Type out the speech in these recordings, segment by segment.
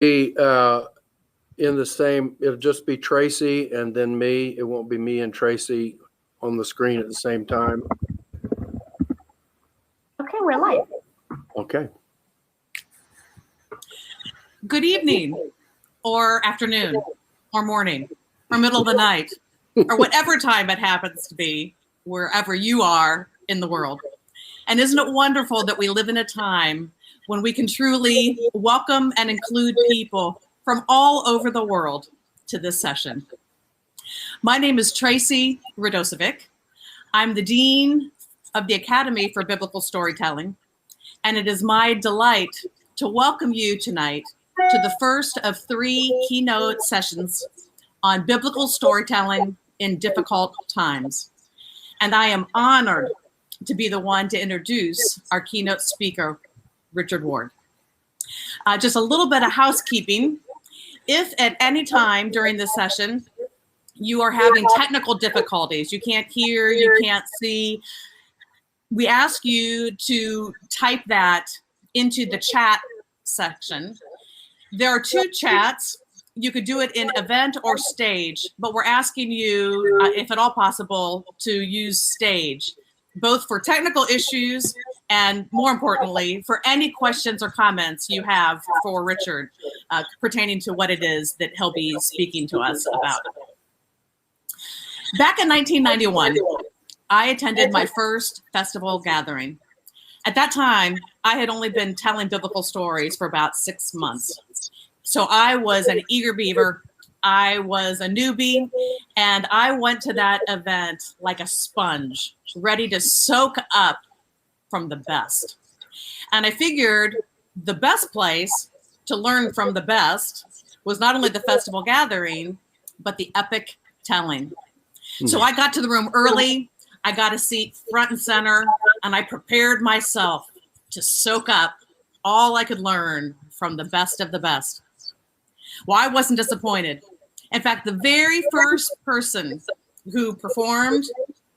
be in the same, it'll just be Tracy and then me. It won't be me and Tracy on the screen at the same time. Okay, we're live. Okay. Good evening, or afternoon, or morning, or middle of the night, or whatever time it happens to be, wherever you are in the world. And isn't it wonderful that we live in a time when we can truly welcome and include people from all over the world to this session. My name is Tracy Radosevic. I'm the Dean of the Academy for Biblical Storytelling, and it is my delight to welcome you tonight to the first of 3 keynote sessions on biblical storytelling in difficult times. And I am honored to be the one to introduce our keynote speaker, Richard Ward. Just a little bit of housekeeping. If at any time during this session you are having technical difficulties, you can't hear, you can't see, we ask you to type that into the chat section. There are 2 chats. You could do it in event or stage, but we're asking you, if at all possible, to use stage, both for technical issues and, more importantly, for any questions or comments you have for Richard pertaining to what it is that he'll be speaking to us about. Back in 1991, I attended my first festival gathering. At that time, I had only been telling biblical stories for about 6 months. So I was an eager beaver. I was a newbie, and I went to that event like a sponge, ready to soak up from the best. And I figured the best place to learn from the best was not only the festival gathering, but the epic telling. So I got to the room early. I got a seat front and center, and I prepared myself to soak up all I could learn from the best of the best. Well, I wasn't disappointed. In fact, the very first person who performed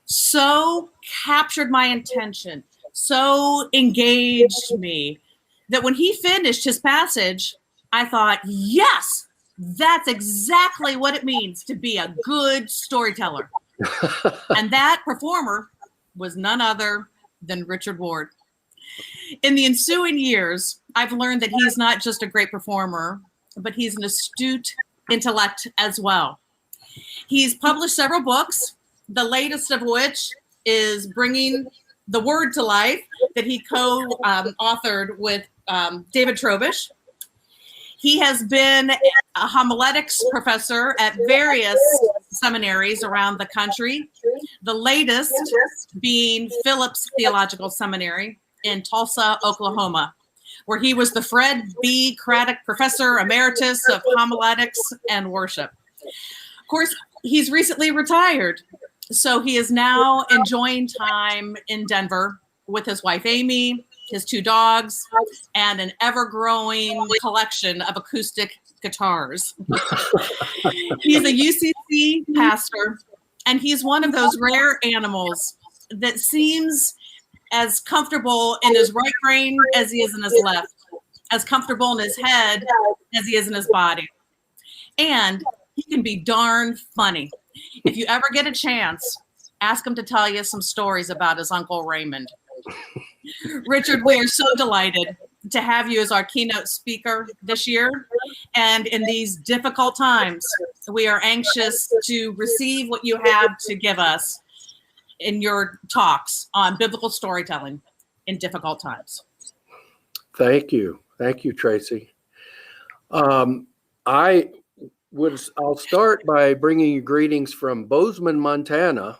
so captured my attention, so engaged me, that when he finished his passage, I thought, yes, that's exactly what it means to be a good storyteller. And that performer was none other than Richard Ward. In the ensuing years, I've learned that he's not just a great performer, but he's an astute intellect as well. He's published several books, the latest of which is Bringing the Word to Life, that he co-authored with David Trobish. He has been a homiletics professor at various seminaries around the country, the latest being Phillips Theological Seminary in Tulsa, Oklahoma, where he was the Fred B. Craddock Professor Emeritus of Homiletics and Worship. Of course, he's recently retired, so he is now enjoying time in Denver with his wife, Amy, his 2 dogs, and an ever-growing collection of acoustic guitars. He's a UCC pastor, and he's one of those rare animals that seems as comfortable in his right brain as he is in his left, as comfortable in his head as he is in his body. And he can be darn funny. If you ever get a chance, ask him to tell you some stories about his Uncle Raymond. Richard, we are so delighted to have you as our keynote speaker this year. And in these difficult times, we are anxious to receive what you have to give us in your talks on biblical storytelling in difficult times. Thank you. Thank you, Tracy. I'll start by bringing you greetings from Bozeman, Montana,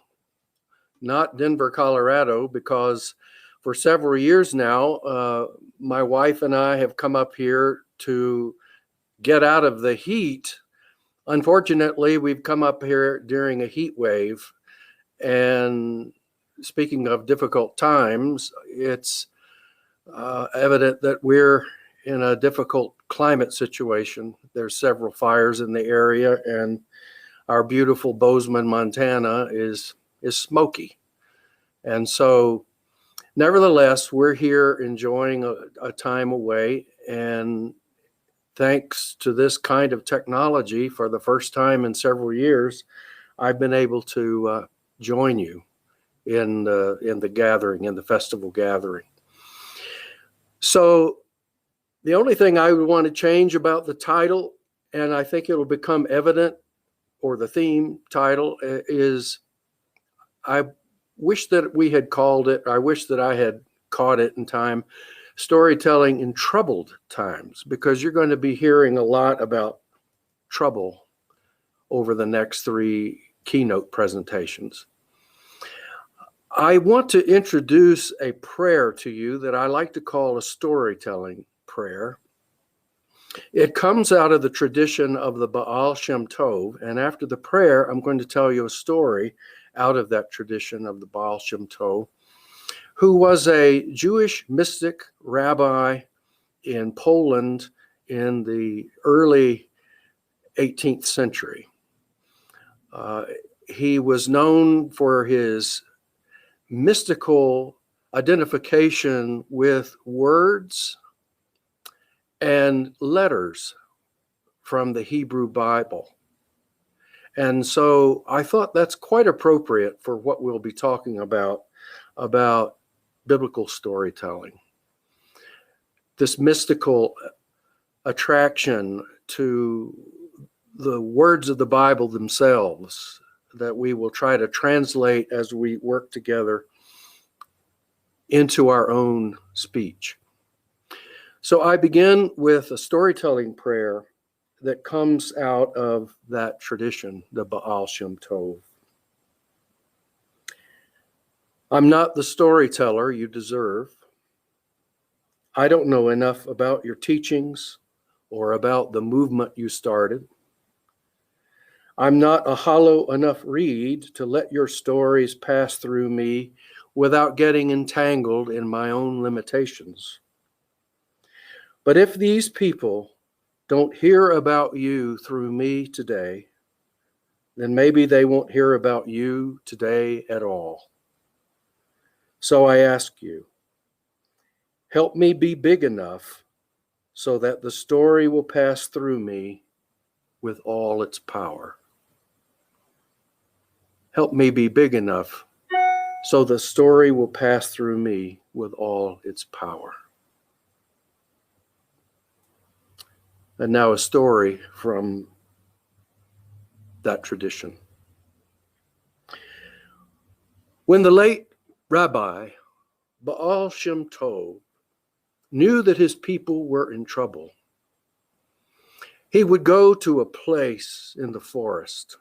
not Denver, Colorado, because for several years now, my wife and I have come up here to get out of the heat. Unfortunately, we've come up here during a heat wave. And speaking of difficult times, it's evident that we're in a difficult climate situation. There's several fires in the area, and our beautiful Bozeman, Montana is smoky. And so nevertheless, we're here enjoying a time away, and thanks to this kind of technology, for the first time in several years, I've been able to join you in the gathering, in the festival gathering. So the only thing I would want to change about the title, and I think it'll become evident, or the theme title, is I wish that we had called it, I wish that I had caught it in time, Storytelling in Troubled Times, because you're going to be hearing a lot about trouble over the next 3 keynote presentations. I want to introduce a prayer to you that I like to call a storytelling prayer. It comes out of the tradition of the Baal Shem Tov, and after the prayer, I'm going to tell you a story out of that tradition of the Baal Shem Tov, who was a Jewish mystic rabbi in Poland in the early 18th century. He was known for his mystical identification with words and letters from the Hebrew Bible. And so I thought that's quite appropriate for what we'll be talking about biblical storytelling. This mystical attraction to the words of the Bible themselves that we will try to translate as we work together into our own speech. So I begin with a storytelling prayer that comes out of that tradition, the Baal Shem Tov. I'm not the storyteller you deserve. I don't know enough about your teachings or about the movement you started. I'm not a hollow enough reed to let your stories pass through me without getting entangled in my own limitations. But if these people don't hear about you through me today, then maybe they won't hear about you today at all. So I ask you, help me be big enough so that the story will pass through me with all its power. Help me be big enough so the story will pass through me with all its power. And now a story from that tradition. When the late Rabbi Baal Shem Tov knew that his people were in trouble, he would go to a place in the forest,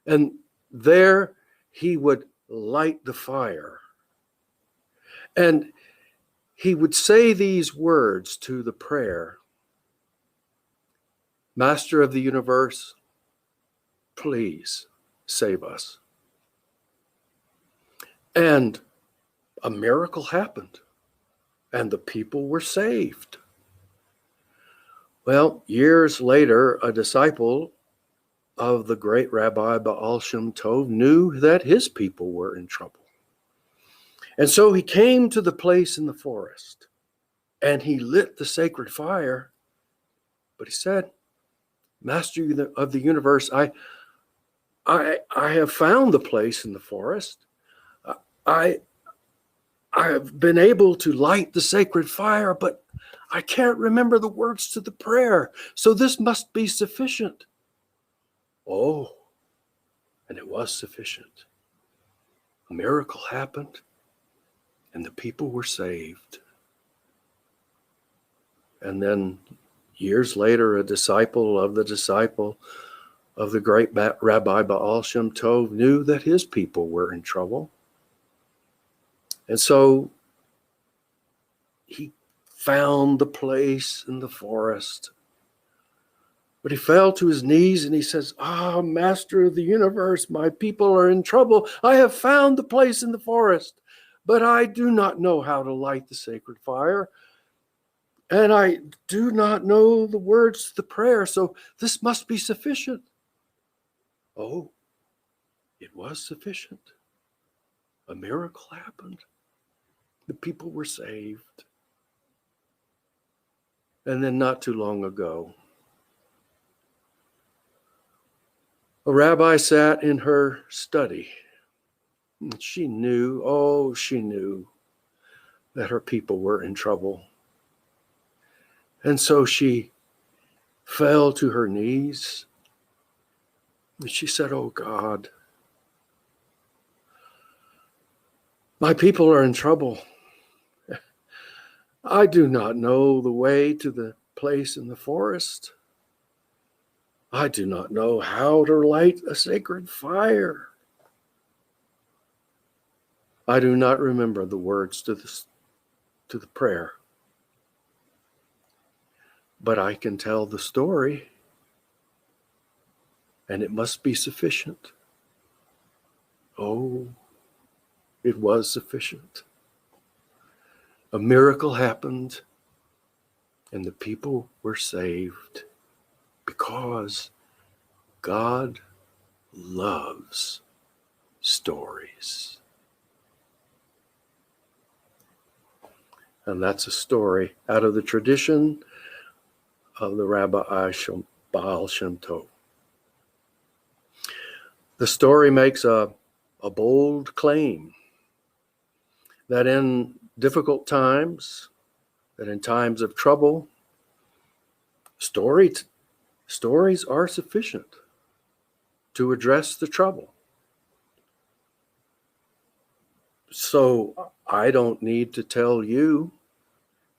and there he would light the fire. And he would say these words to the prayer: Master of the universe, please save us. And a miracle happened, and the people were saved. Well, years later, a disciple of the great Rabbi Baal Shem Tov knew that his people were in trouble. And so he came to the place in the forest, and he lit the sacred fire. But he said, Master of the universe, I have found the place in the forest. I have been able to light the sacred fire, but I can't remember the words to the prayer. So this must be sufficient. Oh, and it was sufficient. A miracle happened, and the people were saved. And then years later, a disciple of the great Rabbi Baal Shem Tov knew that his people were in trouble. And so he found the place in the forest. But he fell to his knees and he says, Master of the universe, my people are in trouble. I have found the place in the forest, but I do not know how to light the sacred fire. And I do not know the words to the prayer, so this must be sufficient. Oh, it was sufficient. A miracle happened. The people were saved. And then not too long ago, a rabbi sat in her study. And she knew that her people were in trouble. And so she fell to her knees and she said, "Oh God, my people are in trouble. I do not know the way to the place in the forest. I do not know how to light a sacred fire. I do not remember the words to the prayer. But I can tell the story, and it must be sufficient." Oh, it was sufficient. A miracle happened, and the people were saved because God loves stories. And that's a story out of the tradition of the Rabbi Baal Shem Tov. The story makes a bold claim that in difficult times, that in times of trouble, stories are sufficient to address the trouble. So I don't need to tell you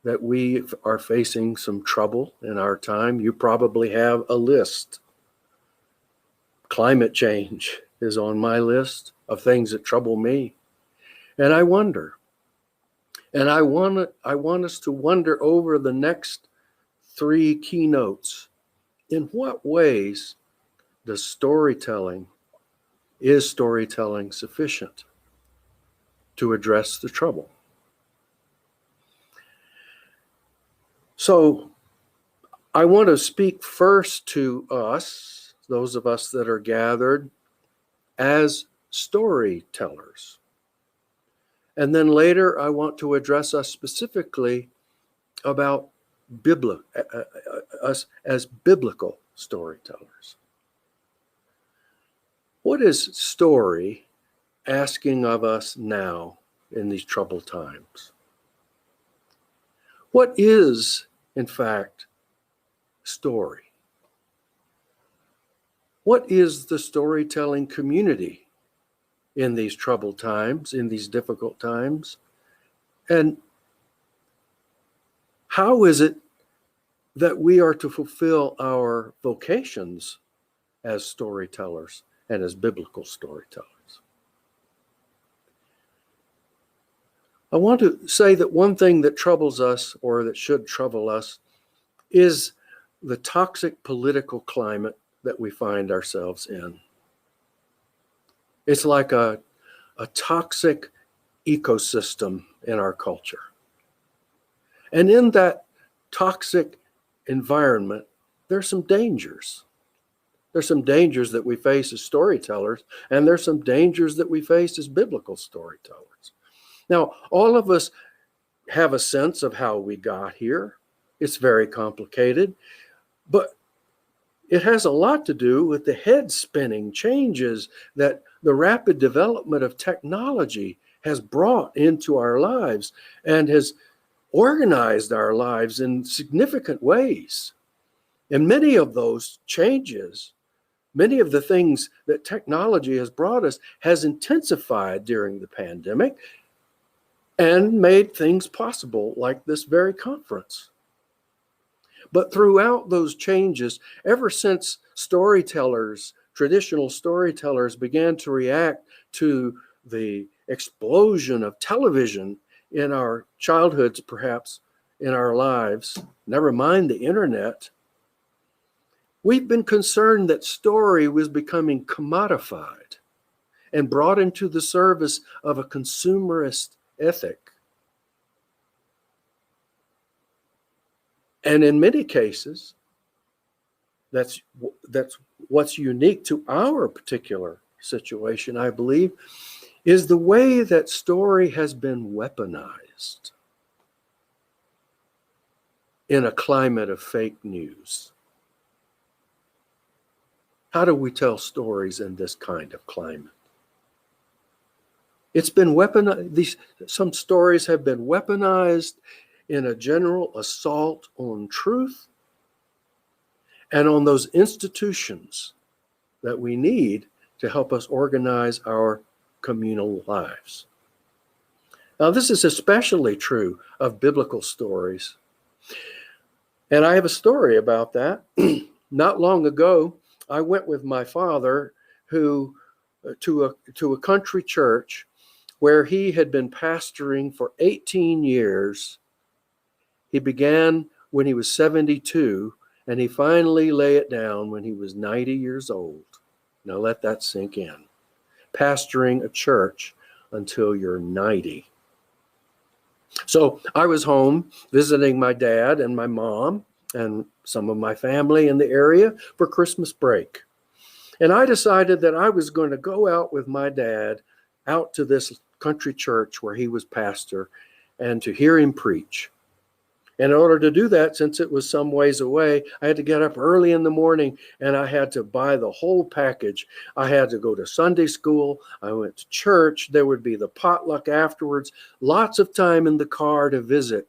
that we are facing some trouble in our time. You probably have a list. Climate change is on my list of things that trouble me. And I wonder, and I want us to wonder over the next 3 keynotes, in what ways is storytelling sufficient to address the trouble? So I want to speak first to us, those of us that are gathered, as storytellers. And then later I want to address us specifically about us as biblical storytellers. What is story asking of us now in these troubled times? What is, in fact, story? What is the storytelling community in these troubled times, in these difficult times? And how is it that we are to fulfill our vocations as storytellers and as biblical storytellers? I want to say that one thing that troubles us, or that should trouble us, is the toxic political climate that we find ourselves in. It's like a toxic ecosystem in our culture. And in that toxic environment, there's some dangers. There's some dangers that we face as storytellers, and there's some dangers that we face as biblical storytellers. Now, all of us have a sense of how we got here. It's very complicated, but it has a lot to do with the head-spinning changes that the rapid development of technology has brought into our lives and has organized our lives in significant ways. And many of those changes, many of the things that technology has brought us, has intensified during the pandemic and made things possible, like this very conference. But throughout those changes, ever since storytellers, traditional storytellers, began to react to the explosion of television in our childhoods, perhaps in our lives, never mind the internet, we've been concerned that story was becoming commodified and brought into the service of a consumerist ethic. And in many cases, that's what's unique to our particular situation, I believe, is the way that story has been weaponized. in a climate of fake news? How do we tell stories in this kind of climate? It's been weaponized. Some stories have been weaponized in a general assault on truth and on those institutions that we need to help us organize our communal lives. Now, this is especially true of biblical stories. And I have a story about that. Not long ago, I went with my father to a country church where he had been pastoring for 18 years. He began when he was 72, and he finally lay it down when he was 90 years old. Now let that sink in. Pastoring a church until you're 90. So I was home visiting my dad and my mom and some of my family in the area for Christmas break. And I decided that I was going to go out with my dad out to this country church where he was pastor and to hear him preach. And in order to do that, since it was some ways away, I had to get up early in the morning and I had to buy the whole package. I had to go to Sunday school. I went to church. There would be the potluck afterwards. Lots of time in the car to visit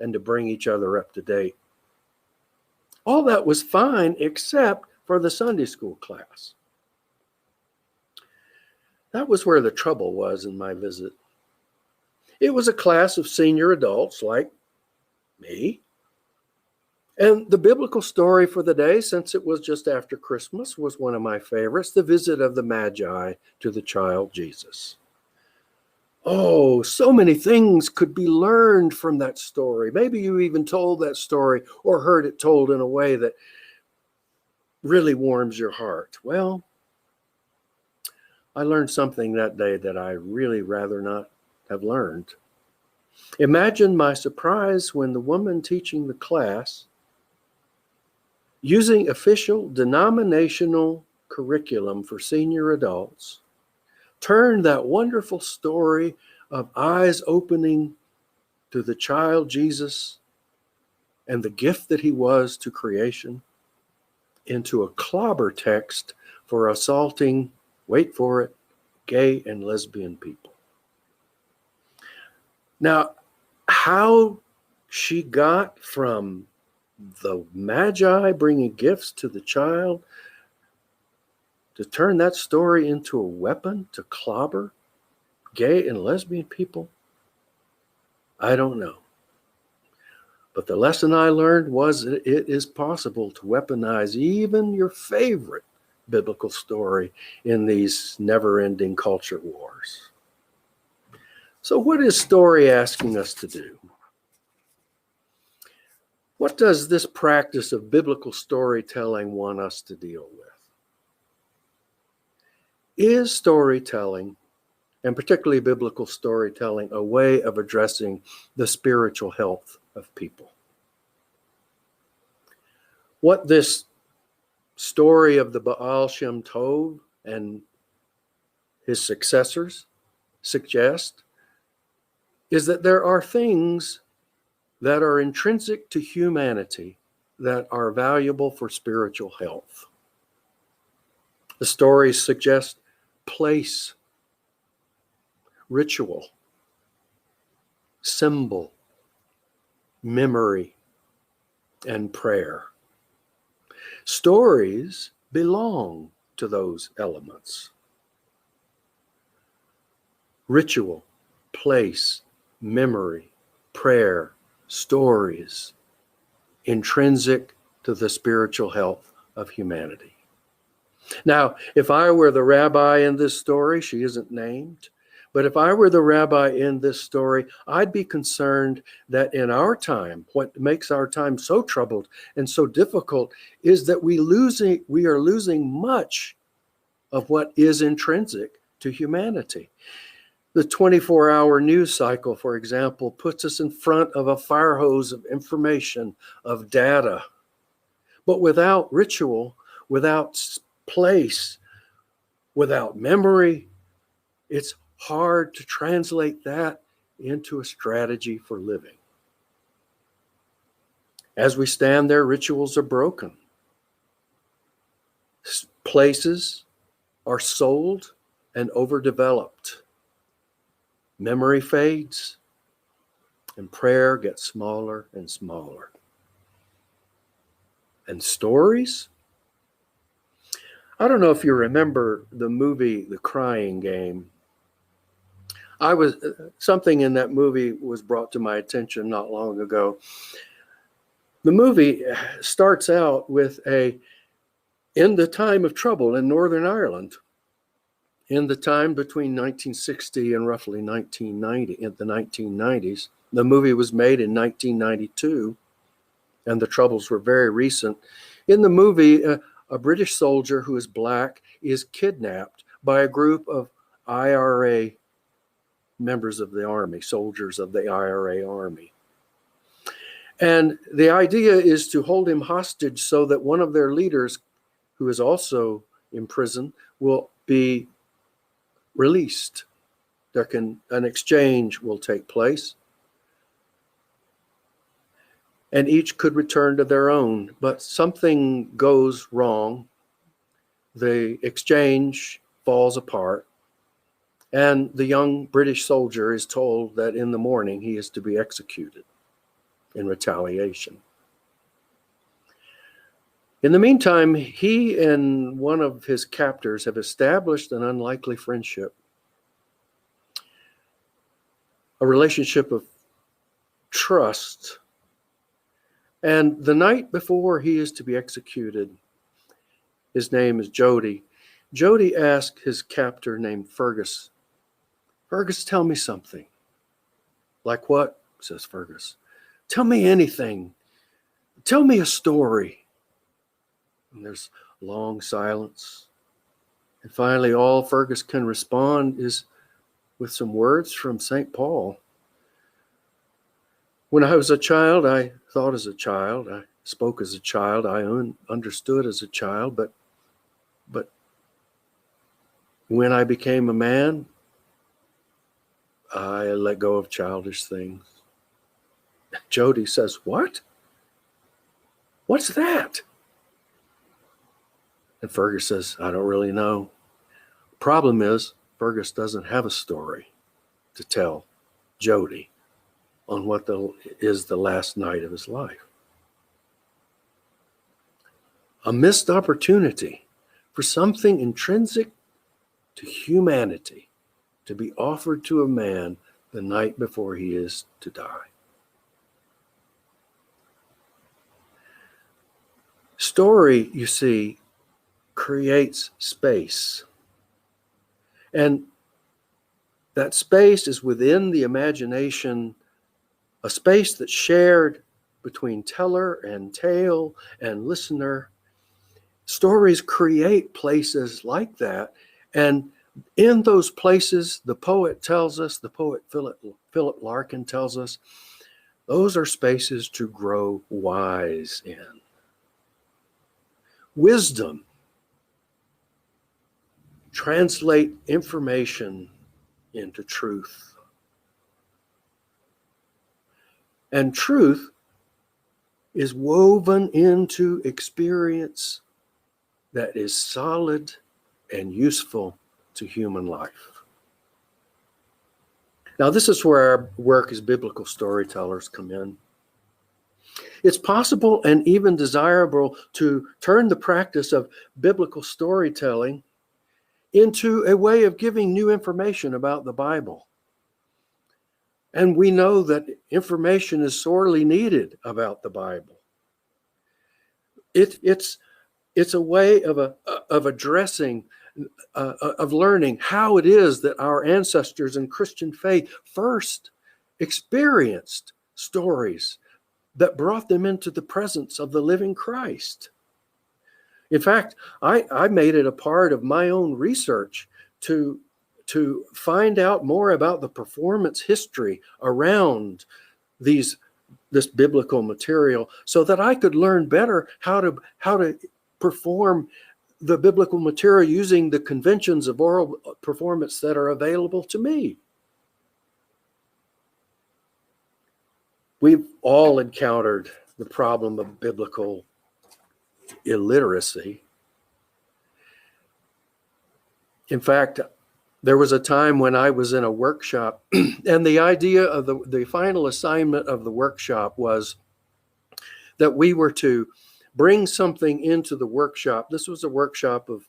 and to bring each other up to date. All that was fine except for the Sunday school class. That was where the trouble was in my visit. It was a class of senior adults like me. And the biblical story for the day, since it was just after Christmas, was one of my favorites, the visit of the Magi to the child Jesus. Oh, so many things could be learned from that story. Maybe you even told that story or heard it told in a way that really warms your heart. Well, I learned something that day that I really rather not have learned. Imagine my surprise when the woman teaching the class, using official denominational curriculum for senior adults, turned that wonderful story of eyes opening to the child Jesus and the gift that he was to creation into a clobber text for assaulting, wait for it, gay and lesbian people. Now, how she got from the Magi bringing gifts to the child to turn that story into a weapon to clobber gay and lesbian people, I don't know. But the lesson I learned was that it is possible to weaponize even your favorite biblical story in these never-ending culture wars. So what is story asking us to do? What does this practice of biblical storytelling want us to deal with? Is storytelling, and particularly biblical storytelling, a way of addressing the spiritual health of people? What this story of the Baal Shem Tov and his successors suggest is that there are things that are intrinsic to humanity that are valuable for spiritual health. The stories suggest place, ritual, symbol, memory, and prayer. Stories belong to those elements. Ritual, place, memory, prayer, stories, intrinsic to the spiritual health of humanity. Now, if I were the rabbi in this story, she isn't named, but if I were the rabbi in this story, I'd be concerned that in our time, what makes our time so troubled and so difficult is that we are losing much of what is intrinsic to humanity. The 24-hour news cycle, for example, puts us in front of a fire hose of information, of data. But without ritual, without place, without memory, it's hard to translate that into a strategy for living. As we stand there, rituals are broken. Places are sold and overdeveloped. Memory fades, and prayer gets smaller and smaller. And stories? I don't know if you remember the movie The Crying Game. Something in that movie was brought to my attention not long ago. The movie starts out with in the time of trouble in Northern Ireland, in the time between 1960 and roughly 1990, in the 1990s. The movie was made in 1992, and the troubles were very recent. In the movie, a British soldier who is black is kidnapped by a group of IRA members of the army, soldiers of the IRA army. And the idea is to hold him hostage so that one of their leaders, who is also in prison, will be released. An exchange will take place, and each could return to their own. But something goes wrong. The exchange falls apart, and the young British soldier is told that in the morning he is to be executed in retaliation. In the meantime, he and one of his captors have established an unlikely friendship, a relationship of trust. And the night before he is to be executed, his name is Jody. Jody asked his captor named Fergus, "Fergus, tell me something." "Like what?" says Fergus. "Tell me anything. Tell me a story." And there's a long silence. And finally, all Fergus can respond is with some words from St. Paul. "When I was a child, I thought as a child. I spoke as a child. I understood as a child. But when I became a man, I let go of childish things." Jody says, "What? What's that?" And Fergus says, "I don't really know." Problem is, Fergus doesn't have a story to tell Jody on what is the last night of his life. A missed opportunity for something intrinsic to humanity to be offered to a man the night before he is to die. Story, you see, creates space. And that space is within the imagination, a space that's shared between teller and tale and listener. Stories create places like that. And in those places, the poet tells us, the poet Philip Larkin tells us, those are spaces to grow wise in. Wisdom. Translate information into truth. And truth is woven into experience that is solid and useful to human life. Now, this is where our work as biblical storytellers come in. It's possible and even desirable to turn the practice of biblical storytelling into a way of giving new information about the Bible. And we know that information is sorely needed about the Bible. It's a way of addressing, of learning how it is that our ancestors in Christian faith first experienced stories that brought them into the presence of the living Christ. In fact, I made it a part of my own research to find out more about the performance history around this biblical material, so that I could learn better how to perform the biblical material using the conventions of oral performance that are available to me. We've all encountered the problem of biblical illiteracy. In fact, there was a time when I was in a workshop, and the idea of the final assignment of the workshop was that we were to bring something into the workshop. This was a workshop of,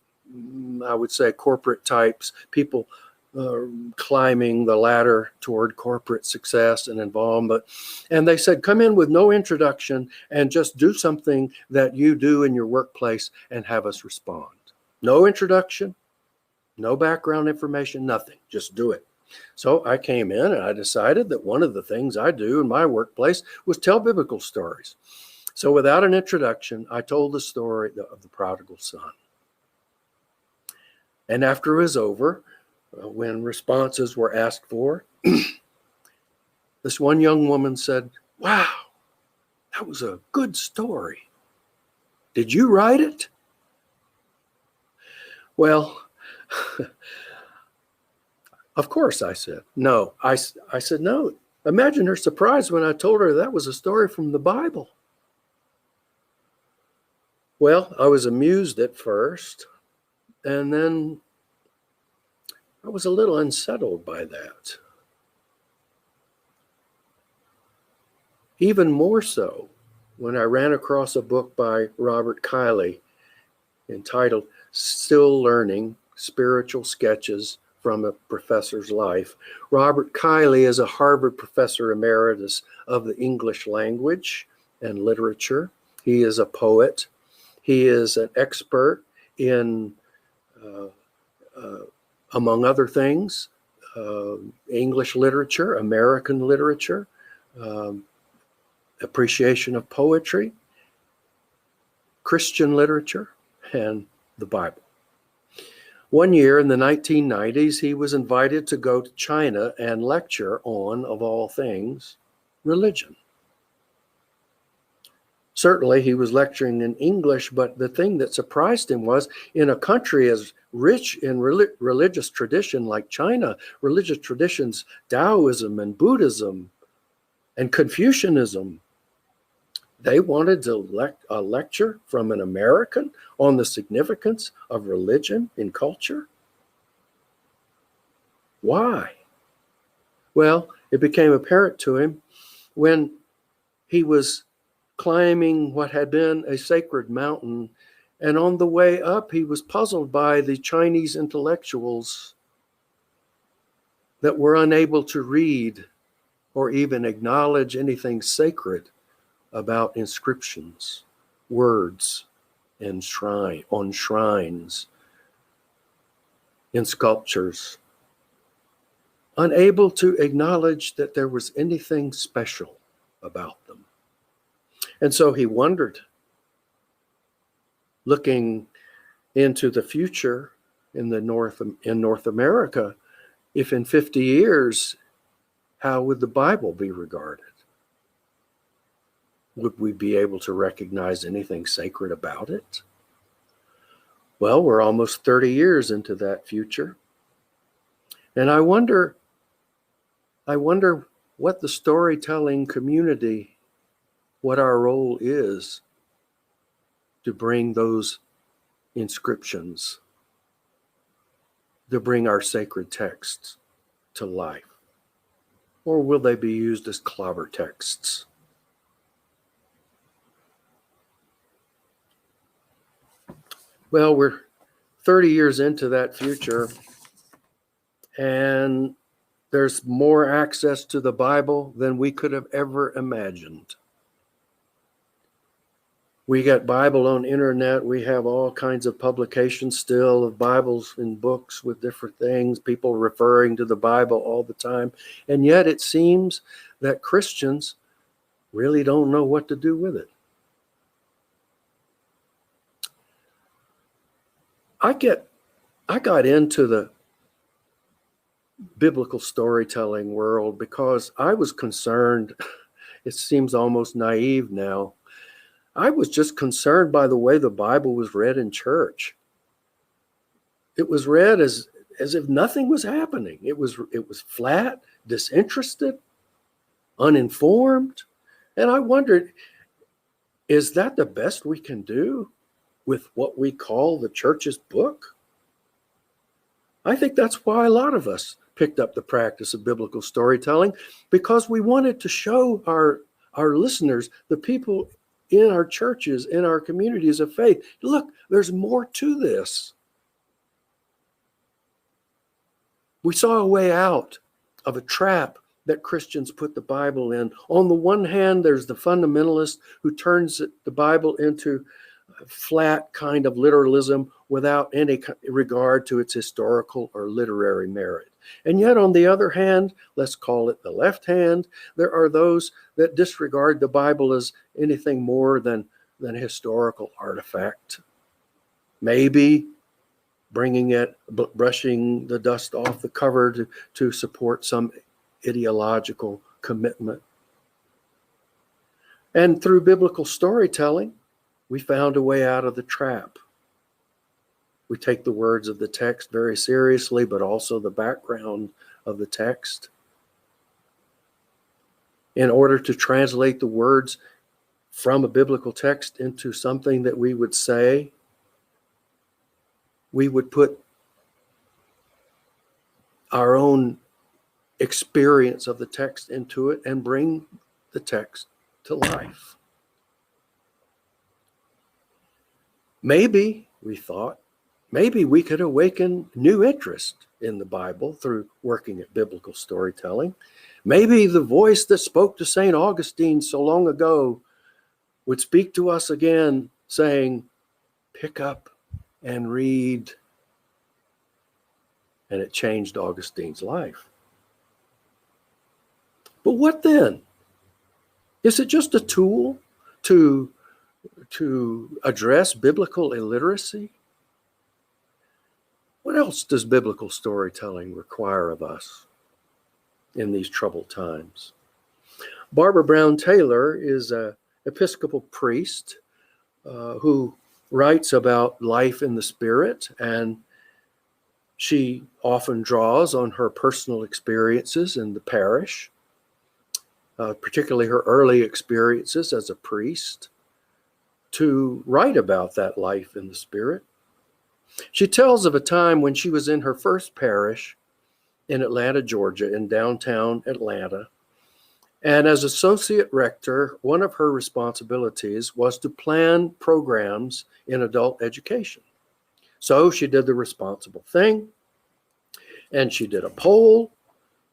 I would say, corporate types, people climbing the ladder toward corporate success and involvement. And they said, come in with no introduction and just do something that you do in your workplace and have us respond. No introduction, no background information, nothing. Just do it. So I came in and I decided that one of the things I do in my workplace was tell biblical stories. So without an introduction, I told the story of the prodigal son. And after it was over, when responses were asked for, this one young woman said, "Wow, that was a good story. Did you write it?" Well, of course, I said. No, I said, no. Imagine her surprise when I told her that was a story from the Bible. Well, I was amused at first, and then I was a little unsettled by that. Even more so when I ran across a book by Robert Kiley entitled Still Learning: Spiritual Sketches from a Professor's Life. Robert Kiley is a Harvard professor emeritus of the English language and literature. He is a poet. He is an expert in, among other things, English literature, American literature, appreciation of poetry, Christian literature, and the Bible. One year in the 1990s, he was invited to go to China and lecture on, of all things, religion. Certainly, he was lecturing in English, but the thing that surprised him was, in a country as rich in religious tradition like China, religious traditions, Taoism and Buddhism and Confucianism, they wanted to a lecture from an American on the significance of religion in culture. Why? Well, it became apparent to him when he was climbing what had been a sacred mountain, and on the way up, he was puzzled by the Chinese intellectuals that were unable to read or even acknowledge anything sacred about inscriptions, words, and on shrines, in sculptures, unable to acknowledge that there was anything special about them. And so he wondered, looking into the future in North America, if in 50 years, how would the Bible be regarded? Would we be able to recognize anything sacred about it? Well, we're almost 30 years into that future. And I wonder what the storytelling community, what our role is to bring those inscriptions, to bring our sacred texts to life. Or will they be used as clobber texts? Well, we're 30 years into that future, and there's more access to the Bible than we could have ever imagined. We got Bible on internet. We have all kinds of publications still of Bibles and books with different things, people referring to the Bible all the time. And yet it seems that Christians really don't know what to do with it. I got into the biblical storytelling world because I was concerned, it seems almost naive now, I was just concerned by the way the Bible was read in church. It was read as if nothing was happening. It was flat, disinterested, uninformed. And I wondered, Is that the best we can do with what we call the church's book? I think that's why a lot of us picked up the practice of biblical storytelling, because we wanted to show our listeners, the people in our churches, in our communities of faith, look, there's more to this. We saw a way out of a trap that Christians put the Bible in. On the one hand, there's the fundamentalist who turns the Bible into a flat kind of literalism without any regard to its historical or literary merit. And yet, on the other hand, let's call it the left hand, there are those that disregard the Bible as anything more than a historical artifact. Maybe brushing the dust off the cover to support some ideological commitment. And through biblical storytelling, we found a way out of the trap. We take the words of the text very seriously, but also the background of the text. In order to translate the words from a biblical text into something that we would say, we would put our own experience of the text into it and bring the text to life. Maybe, we thought, maybe we could awaken new interest in the Bible through working at biblical storytelling. Maybe the voice that spoke to St. Augustine so long ago would speak to us again, saying, pick up and read. And it changed Augustine's life. But what then? Is it just a tool to address biblical illiteracy? What else does biblical storytelling require of us in these troubled times? Barbara Brown Taylor is an Episcopal priest who writes about life in the Spirit, and she often draws on her personal experiences in the parish, particularly her early experiences as a priest, to write about that life in the Spirit. She tells of a time when she was in her first parish in Atlanta, Georgia, in downtown Atlanta. And as associate rector, one of her responsibilities was to plan programs in adult education. So she did the responsible thing, and she did a poll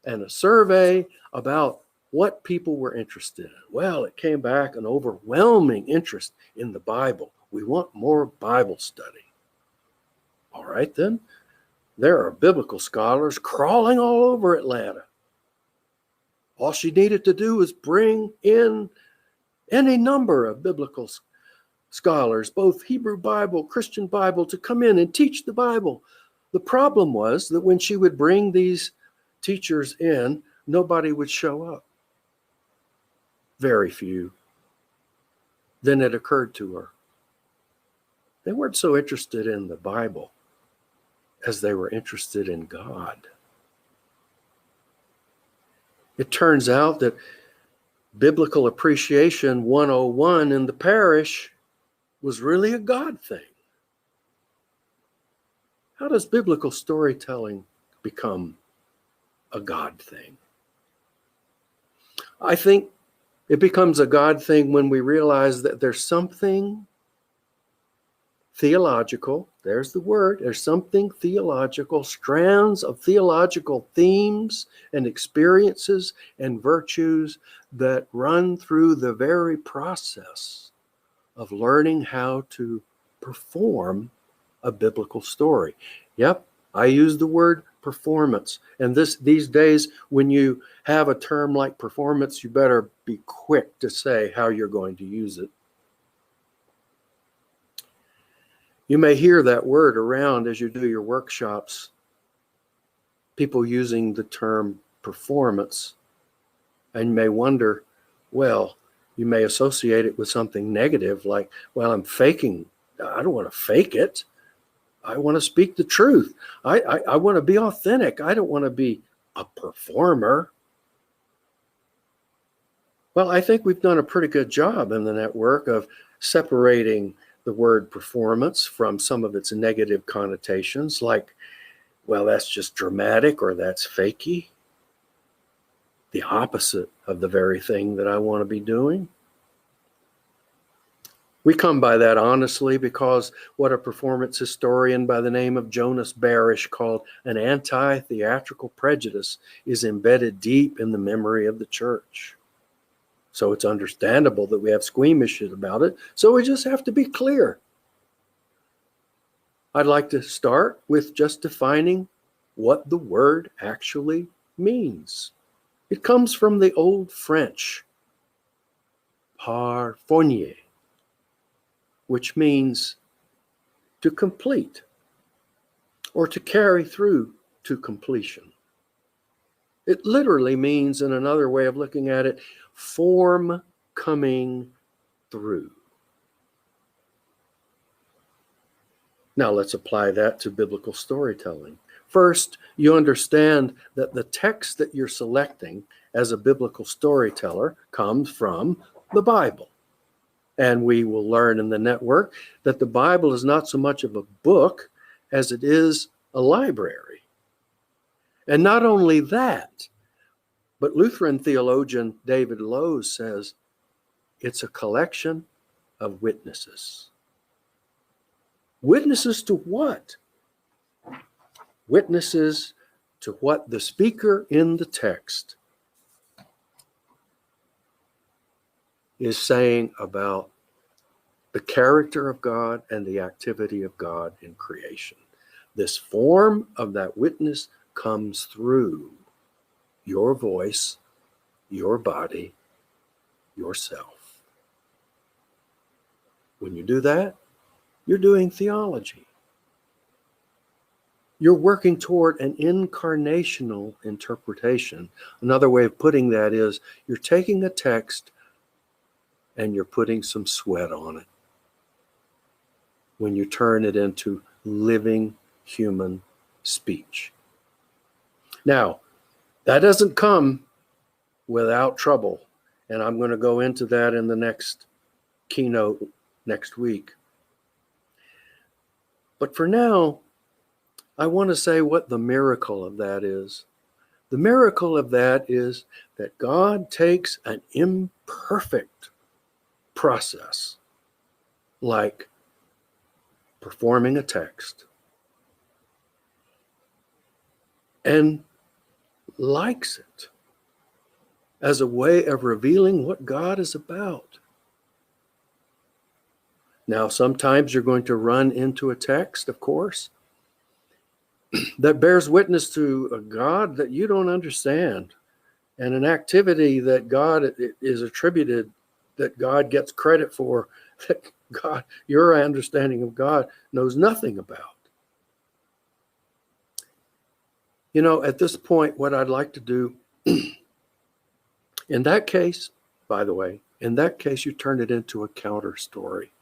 and a survey about what people were interested in. Well, it came back an overwhelming interest in the Bible. We want more Bible study. All right, then, there are biblical scholars crawling all over Atlanta. All she needed to do was bring in any number of biblical scholars, both Hebrew Bible, Christian Bible, to come in and teach the Bible. The problem was that when she would bring these teachers in, nobody would show up. Very few. Then it occurred to her. They weren't so interested in the Bible as they were interested in God. It turns out that Biblical Appreciation 101 in the parish was really a God thing. How does biblical storytelling become a God thing? I think it becomes a God thing when we realize that there's something theological, there's the word, there's something theological, strands of theological themes and experiences and virtues that run through the very process of learning how to perform a biblical story. Yep, I use the word performance. And these days, when you have a term like performance, you better be quick to say how you're going to use it. You may hear that word around as you do your workshops, people using the term performance, and you may wonder, well, you may associate it with something negative, like, well, I'm faking. I don't want to fake it. I want to speak the truth. I want to be authentic. I don't want to be a performer. Well, I think we've done a pretty good job in the network of separating the word performance from some of its negative connotations, like, well, that's just dramatic or that's fakey, the opposite of the very thing that I want to be doing. We come by that honestly because what a performance historian by the name of Jonas Barish called an anti-theatrical prejudice is embedded deep in the memory of the church. So it's understandable that we have squeamishness about it. So we just have to be clear. I'd like to start with just defining what the word actually means. It comes from the Old French, parfournier, which means to complete or to carry through to completion. It literally means, in another way of looking at it, form coming through. Now let's apply that to biblical storytelling. First, you understand that the text that you're selecting as a biblical storyteller comes from the Bible. And we will learn in the network that the Bible is not so much of a book as it is a library. And not only that, but Lutheran theologian David Lowe says it's a collection of witnesses. Witnesses to what? Witnesses to what the speaker in the text is saying about the character of God and the activity of God in creation. This form of that witness comes through your voice, your body, yourself. When you do that, you're doing theology. You're working toward an incarnational interpretation. Another way of putting that is you're taking a text and you're putting some sweat on it when you turn it into living human speech. Now, that doesn't come without trouble, and I'm going to go into that in the next keynote next week. But for now, I want to say what the miracle of that is. The miracle of that is that God takes an imperfect process, like performing a text, and likes it as a way of revealing what God is about. Now, sometimes you're going to run into a text, of course, that bears witness to a God that you don't understand, and an activity that God is attributed, that God gets credit for, that God, your understanding of God, knows nothing about. You know, at this point, what I'd like to do, in that case, by the way, in that case, you turn it into a counter story.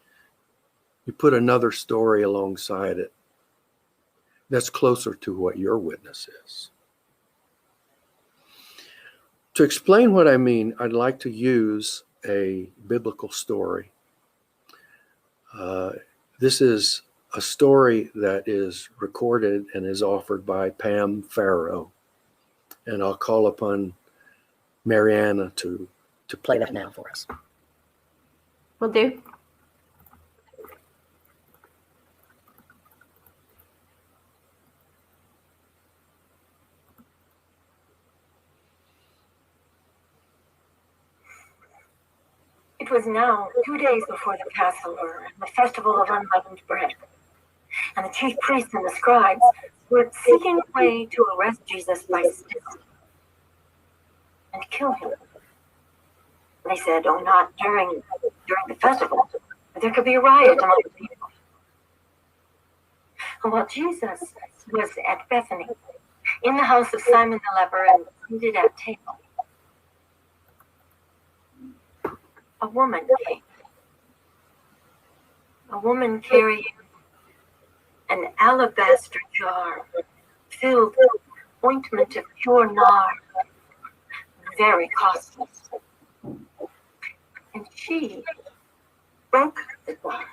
You put another story alongside it that's closer to what your witness is. To explain what I mean, I'd like to use a biblical story. This is a story that is recorded and is offered by Pam Farrow. And I'll call upon Mariana to play that now for us. Will do. It was now 2 days before the Passover and the festival of unleavened bread, and the chief priests and the scribes were seeking a way to arrest Jesus by stealth and kill him. They said, "Oh, not during the festival, but there could be a riot among the people." And while Jesus was at Bethany, in the house of Simon the leper, and seated at table, a woman came. A woman carrying an alabaster jar filled with ointment of pure nard, very costly. And she broke the jar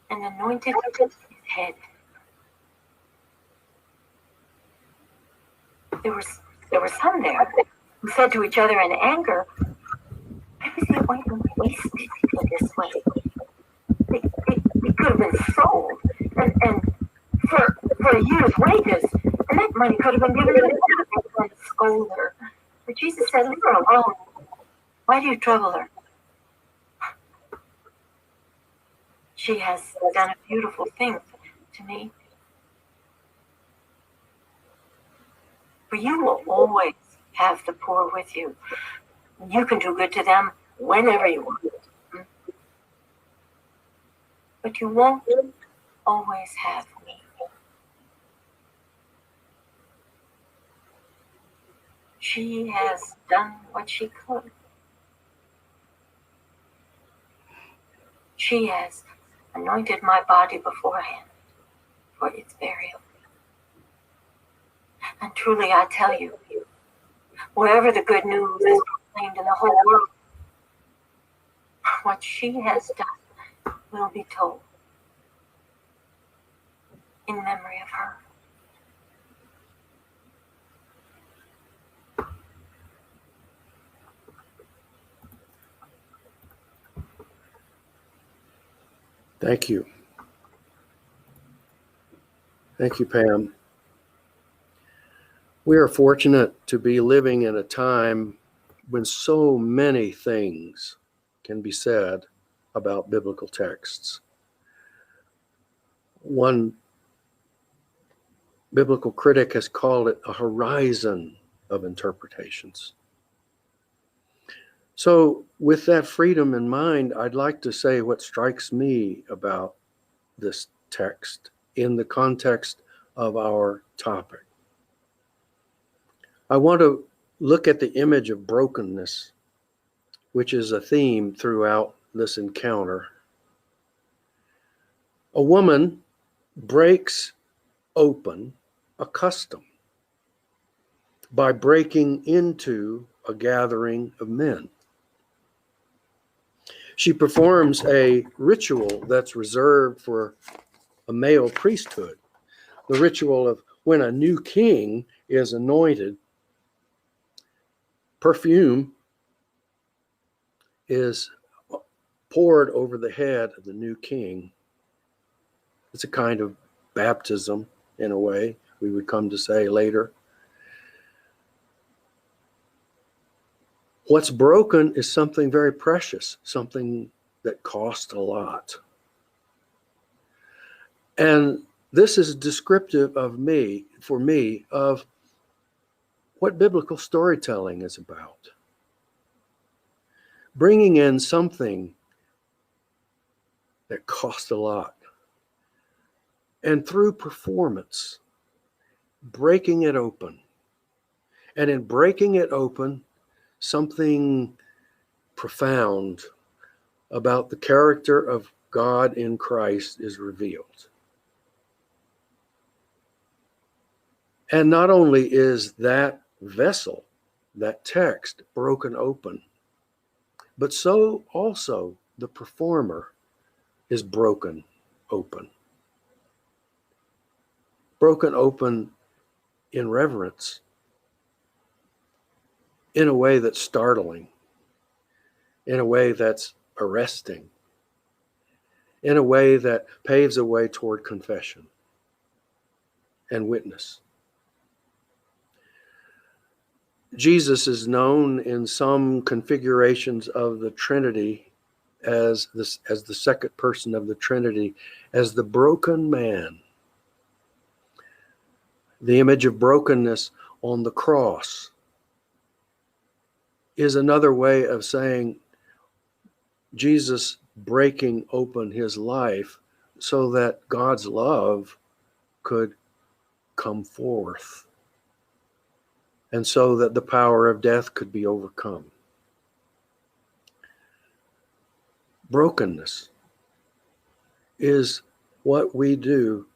and anointed his head. There were some there who said to each other in anger, "Why was the ointment wasted in this way? It could have been sold and for a year's wages, and that money could have been given to the scolder." But Jesus said, "Leave her alone. Why do you trouble her? She has done a beautiful thing to me. For you will always have the poor with you. You can do good to them whenever you want. But you won't always have me." She has done what she could. She has anointed my body beforehand for its burial. And truly I tell you, wherever the good news is proclaimed in the whole world, what she has done will be told in memory of her. Thank you. Thank you, Pam. We are fortunate to be living in a time when so many things can be said about biblical texts. One biblical critic has called it a horizon of interpretations. So, with that freedom in mind, I'd like to say what strikes me about this text in the context of our topic. I want to look at the image of brokenness, which is a theme throughout this encounter. A woman breaks open a custom by breaking into a gathering of men. She performs a ritual that's reserved for a male priesthood, the ritual of when a new king is anointed, perfume is poured over the head of the new king. It's a kind of baptism, in a way, we would come to say later. What's broken is something very precious, something that cost a lot. And this is descriptive of for me, of what biblical storytelling is about. Bringing in something that cost a lot. And through performance, breaking it open. And in breaking it open, something profound about the character of God in Christ is revealed. And not only is that vessel, that text, broken open, but so also the performer is broken open. Broken open in reverence, in a way that's startling, in a way that's arresting, in a way that paves a way toward confession and witness. Jesus is known in some configurations of the Trinity as the second person of the Trinity, as the broken man. The image of brokenness on the cross is another way of saying Jesus breaking open his life so that God's love could come forth, and so that the power of death could be overcome. Brokenness is what we do,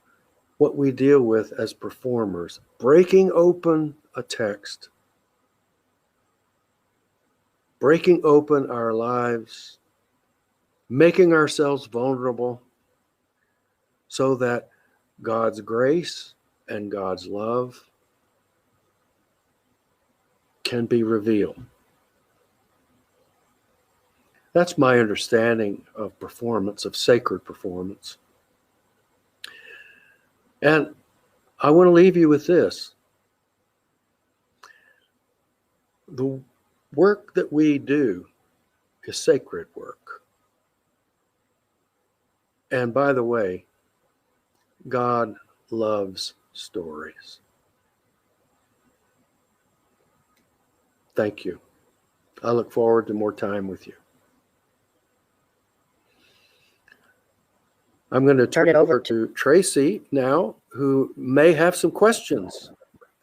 what we deal with as performers, breaking open a text breaking open our lives, making ourselves vulnerable so that God's grace and God's love can be revealed. That's my understanding of performance, of sacred performance. And I want to leave you with this. The work that we do is sacred work. And by the way, God loves stories. Thank you. I look forward to more time with you. I'm going to turn it over to Tracy now, who may have some questions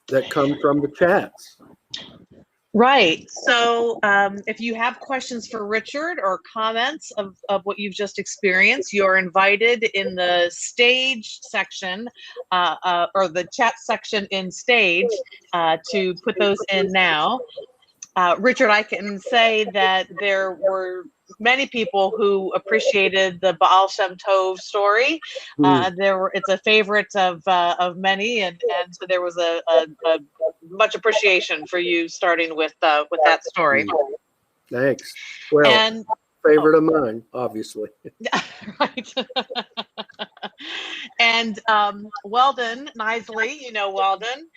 that come from the chats. Right. So if you have questions for Richard or comments of what you've just experienced, you're invited in the stage section or the chat section in stage to put those in now. Richard, I can say that there were many people who appreciated the Baal Shem Tov story. It's a favorite of many, and so there was a much appreciation for you starting with that story. Thanks. Well, and, favorite of mine, obviously. Right. And Weldon Nisley, you know Weldon,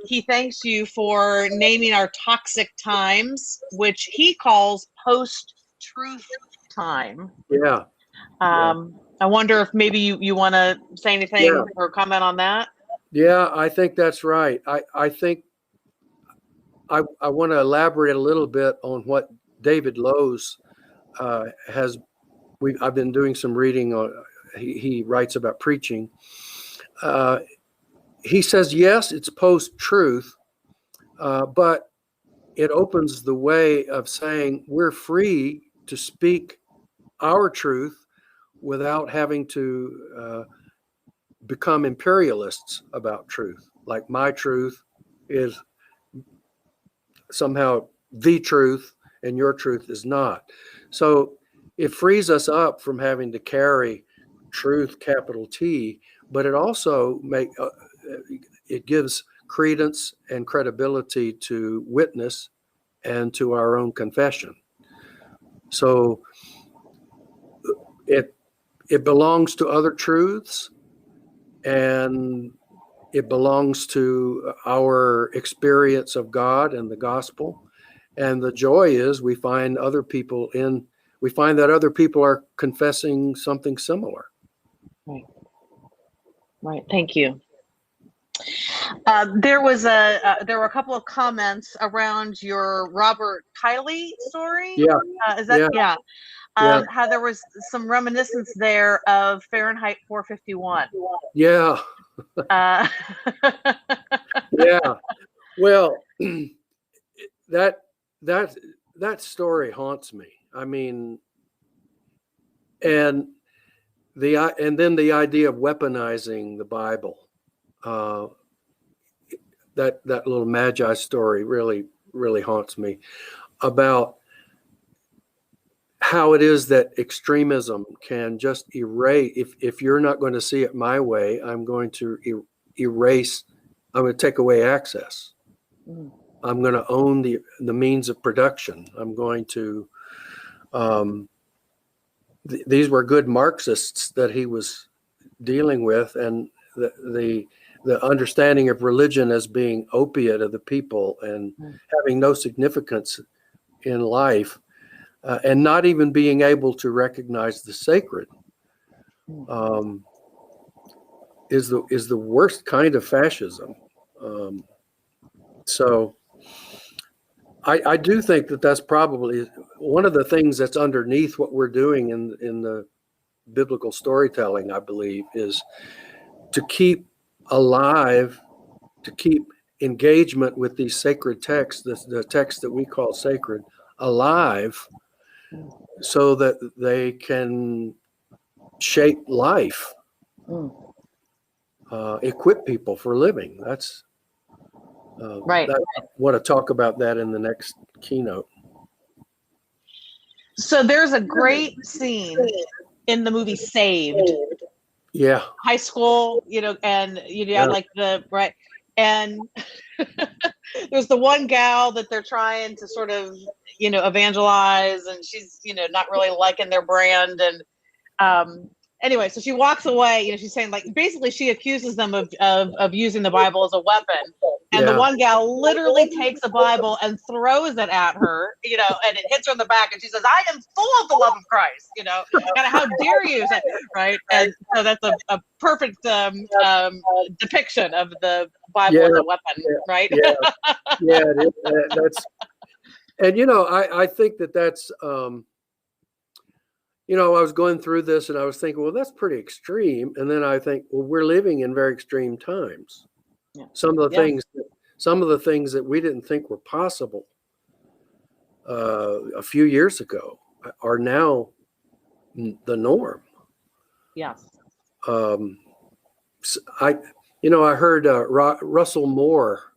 he thanks you for naming our toxic times, which he calls post-truth time. Yeah. I wonder if maybe you want to say anything or comment on that? Yeah, I think that's right. I think I want to elaborate a little bit on what David Lowe's I've been doing some reading on. He writes about preaching. He says, yes, it's post-truth, but it opens the way of saying we're free to speak our truth without having to become imperialists about truth. Like my truth is somehow the truth and your truth is not. So it frees us up from having to carry truth, capital T, but it also it gives credence and credibility to witness and to our own confession. So it belongs to other truths, and it belongs to our experience of God and the gospel. And the joy is we find that other people are confessing something similar. Right. Thank you. There were a couple of comments around your Robert Kiley story. Yeah. Is that how there was some reminiscence there of Fahrenheit 451. Yeah. Yeah. Well, that story haunts me. I mean, and then the idea of weaponizing the Bible, that little Magi story really, really haunts me, about how it is that extremism can just erase. If you're not going to see it my way, I'm going to erase. I'm going to take away access. I'm going to own the means of production. I'm going to. These were good Marxists that he was dealing with, and the understanding of religion as being opiate of the people and having no significance in life, and not even being able to recognize the sacred, is the worst kind of fascism. So I do think that's probably one of the things that's underneath what we're doing in the biblical storytelling, I believe, is to keep alive, to keep engagement with these sacred texts, the texts that we call sacred, alive, so that they can shape life, equip people for living. That's right. I want to talk about that in the next keynote. So there's a great scene in the movie Saved. Yeah. High school, and Yeah. like right. And there's the one gal that they're trying to sort of, evangelize, and she's, not really liking their brand. And anyway, so she walks away, she's saying, like, basically she accuses them of using the Bible as a weapon. And the one gal literally takes a Bible and throws it at her, and it hits her in the back, and she says, "I am full of the love of Christ," and how dare you, right? And so that's a perfect depiction of the Bible as a weapon, right? Yeah, it is. That's, and I think that's, I was going through this and I was thinking, well, that's pretty extreme. And then I think, well, we're living in very extreme times. Yeah. Some of the things that we didn't think were possible a few years ago are now the norm. Yes. I heard Russell Moore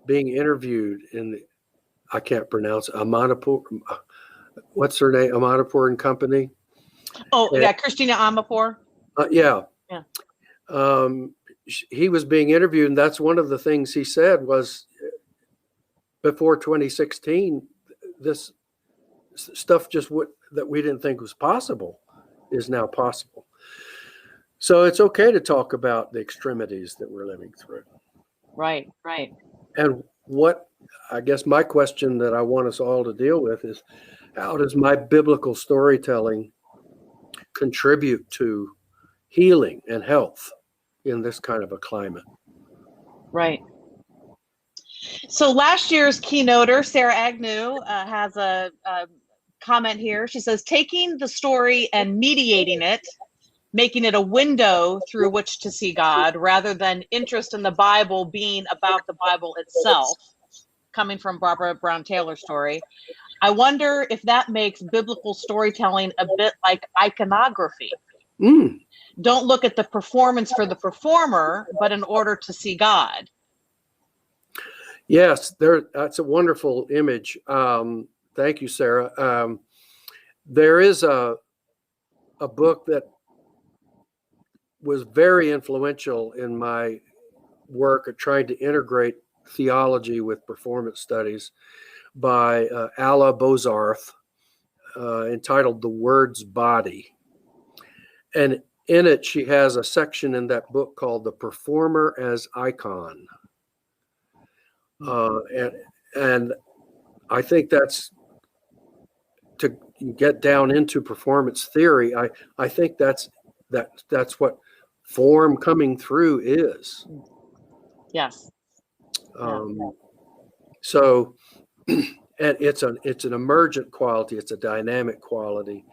being interviewed in I can't pronounce Amanpour. What's her name? Amanpour and Company. Oh, yeah, Christina Amanpour. Yeah. Yeah. He was being interviewed, and that's one of the things he said was, before 2016, this stuff that we didn't think was possible is now possible. So it's okay to talk about the extremities that we're living through. Right. And what, I guess my question that I want us all to deal with is, how does my biblical storytelling contribute to healing and health in this kind of a climate? Right. So last year's keynoter, Sarah Agnew, has a comment here. She says, taking the story and mediating it, making it a window through which to see God, rather than interest in the Bible being about the Bible itself, coming from Barbara Brown Taylor's story. I wonder if that makes biblical storytelling a bit like iconography. Don't look at the performance for the performer, but in order to see God. Yes, that's a wonderful image. Thank you, Sarah. There is a book that was very influential in my work at trying to integrate theology with performance studies, by Alla Bozarth, entitled The Word's Body. And in it, she has a section in that book called The Performer as Icon. And I think that's, to get down into performance theory, I think that's what form coming through is. Yes. So, and it's an emergent quality, it's a dynamic quality,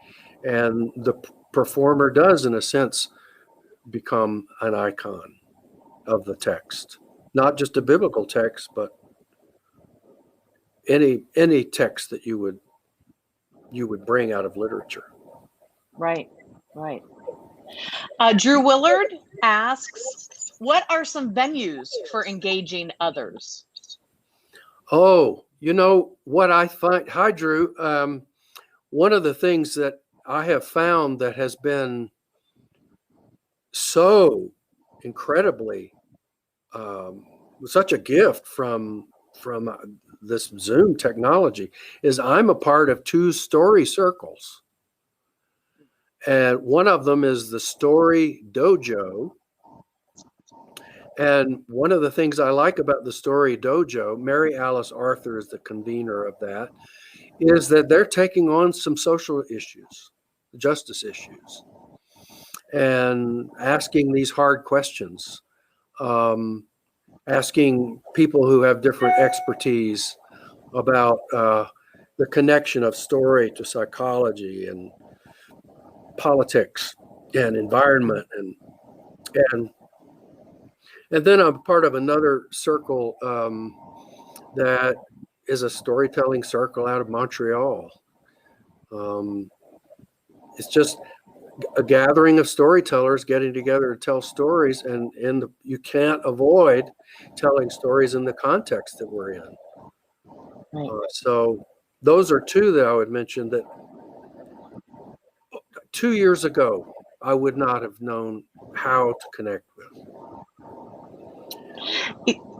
and the performer does, in a sense, become an icon of the text, not just a biblical text, but any text that you would bring out of literature. Right. Drew Willard asks, what are some venues for engaging others? Oh, what I find, hi, Drew. One of the things that I have found that has been so incredibly, such a gift from this Zoom technology, is I'm a part of 2 story circles. And one of them is the Story Dojo. And one of the things I like about the Story Dojo, Mary Alice Arthur is the convener of that, is that they're taking on some social issues, justice issues, and asking these hard questions, asking people who have different expertise about the connection of story to psychology and politics and environment, and then I'm part of another circle that is a storytelling circle out of Montreal. It's just a gathering of storytellers getting together to tell stories, and you can't avoid telling stories in the context that we're in. Right. So those are 2 that I would mention that 2 years ago, I would not have known how to connect with.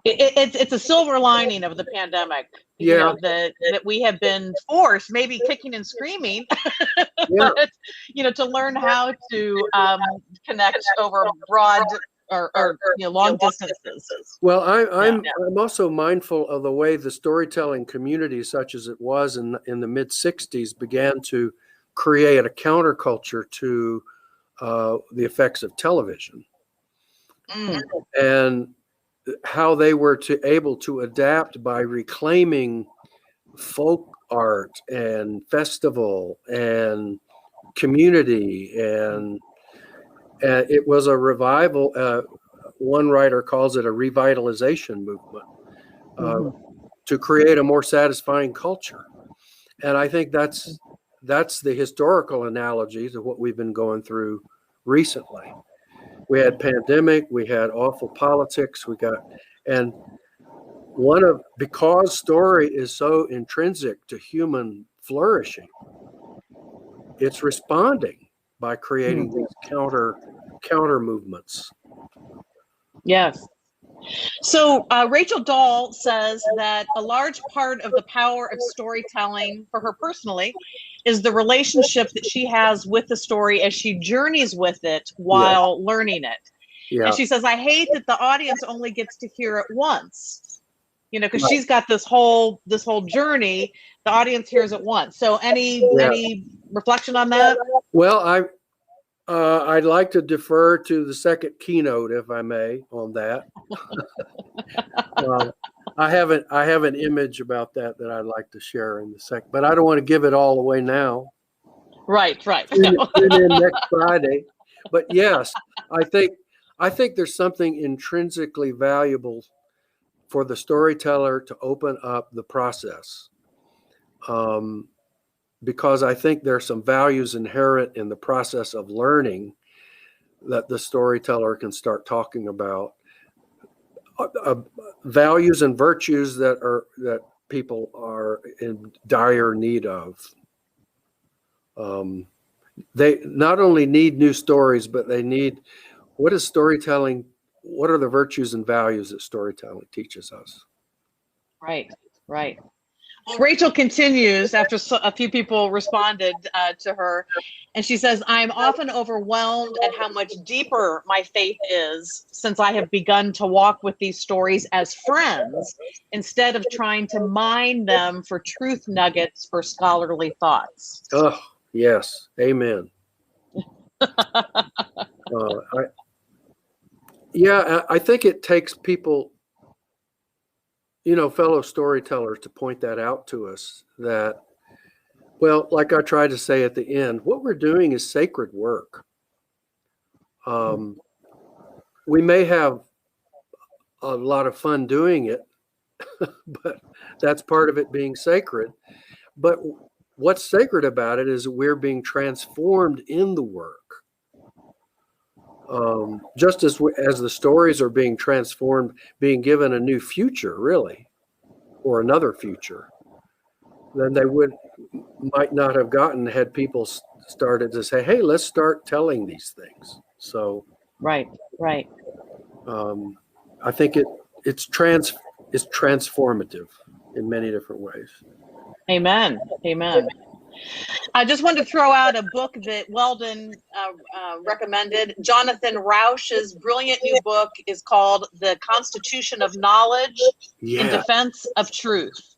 It's a silver lining of the pandemic. You know, that we have been forced, maybe kicking and screaming, but, you know, to learn how to connect over broad or you know, long distances. Well, I'm also mindful of the way the storytelling community, such as it was in the mid '60s, began to create a counterculture to the effects of television, and how they were able to adapt by reclaiming folk art and festival and community, and it was a revival. One writer calls it a revitalization movement to create a more satisfying culture. And I think that's the historical analogy to what we've been going through recently. We had pandemic, we had awful politics, because story is so intrinsic to human flourishing, it's responding by creating these counter movements. Yes. So Rachel Dahl says that a large part of the power of storytelling for her personally is the relationship that she has with the story as she journeys with it while learning it. Yeah. And she says, I hate that the audience only gets to hear it once, you know, because she's got this whole journey, the audience hears it once. So any reflection on that? Well, I'd like to defer to the second keynote, if I may, on that. I have an image about that I'd like to share in the second, but I don't want to give it all away now. Right. Tune in next Friday. But yes, I think there's something intrinsically valuable for the storyteller to open up the process. Because I think there are some values inherent in the process of learning that the storyteller can start talking about. Values and virtues that people are in dire need of. They not only need new stories, but they need, what is storytelling? What are the virtues and values that storytelling teaches us? Right. Rachel continues after a few people responded to her, and she says, I'm often overwhelmed at how much deeper my faith is since I have begun to walk with these stories as friends instead of trying to mine them for truth nuggets or scholarly thoughts. Oh, yes. Amen. I think it takes people, you know, fellow storytellers, to point that out to us, that, well, like I tried to say at the end, what we're doing is sacred work. We may have a lot of fun doing it, but that's part of it being sacred. But what's sacred about it is we're being transformed in the work. Just as the stories are being transformed, being given a new future, really, or another future, than they might not have gotten had people started to say, hey, let's start telling these things. So right. I think it's transformative in many different ways. Amen. I just wanted to throw out a book that Weldon recommended. Jonathan Rauch's brilliant new book is called The Constitution of Knowledge in Defense of Truth.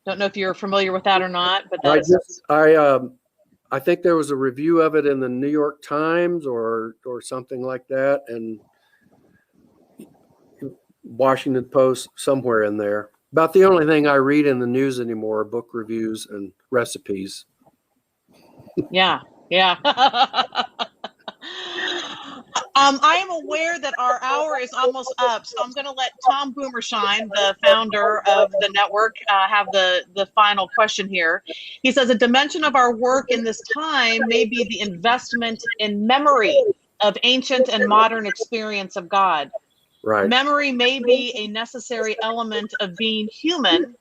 Don't know if you're familiar with that or not, but I think there was a review of it in the New York Times or something like that, and Washington Post, somewhere in there. About the only thing I read in the news anymore are book reviews and recipes. Yeah. I am aware that our hour is almost up, so I'm going to let Tom Boomershine, the founder of the network, have the final question here. He says, a dimension of our work in this time may be the investment in memory of ancient and modern experience of God. Right. Memory may be a necessary element of being human,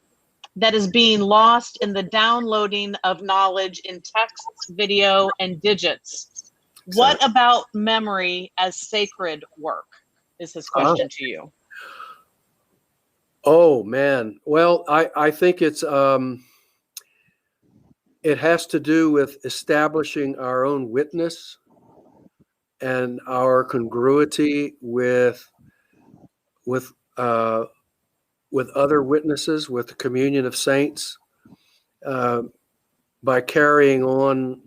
that is being lost in the downloading of knowledge in texts, video, and digits. What about memory as sacred work? Is his question to you. Oh man. Well, I think it's it has to do with establishing our own witness and our congruity with other witnesses, with the communion of saints, by carrying on,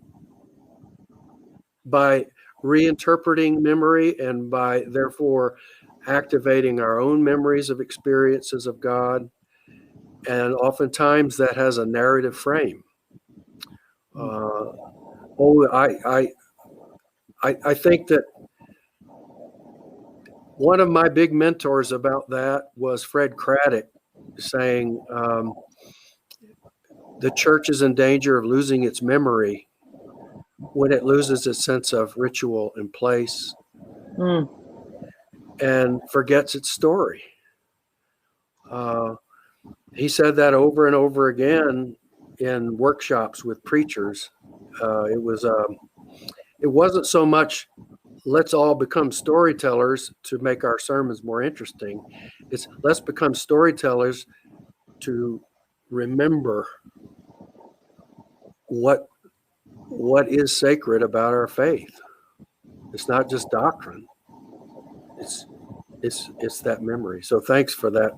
by reinterpreting memory, and by therefore activating our own memories of experiences of God. And oftentimes that has a narrative frame. I think that one of my big mentors about that was Fred Craddock, saying the church is in danger of losing its memory when it loses its sense of ritual and place and forgets its story. He said that over and over again in workshops with preachers. It wasn't so much let's all become storytellers to make our sermons more interesting. It's let's become storytellers to remember what is sacred about our faith. It's not just doctrine. It's that memory. So thanks for that.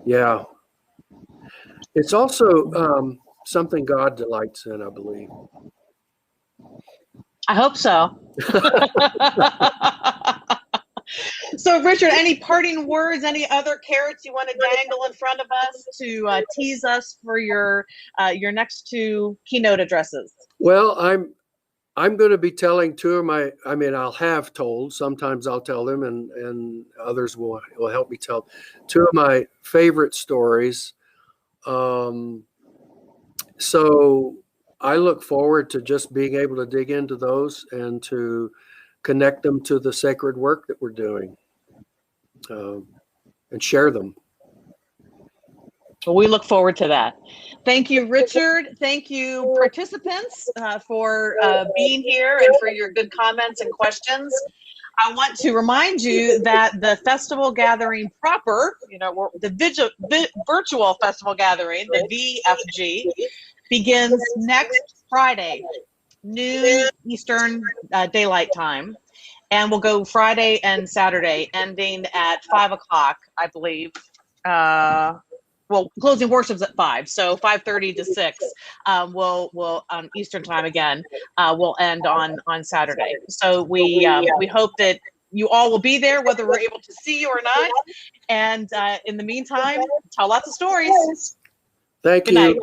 Yeah. It's also something God delights in, I believe. I hope so. So, Richard, any parting words, any other carrots you want to dangle in front of us to tease us for your next two keynote addresses? Well, I'm going to be telling two of my, I'll have told, sometimes I'll tell them, and others will help me tell two of my favorite stories. So I look forward to just being able to dig into those and to connect them to the sacred work that we're doing, and share them. Well, we look forward to that. Thank you, Richard. Thank you, participants, for being here and for your good comments and questions. I want to remind you that the festival gathering proper, the virtual festival gathering, the VFG, begins next Friday, noon Eastern Daylight Time, and will go Friday and Saturday, ending at 5 o'clock, I believe. Closing worship's at 5, so 5:30 to 6. We'll Eastern Time again. Will end on Saturday. So we hope that you all will be there, whether we're able to see you or not. And in the meantime, tell lots of stories. Thank Good you. night.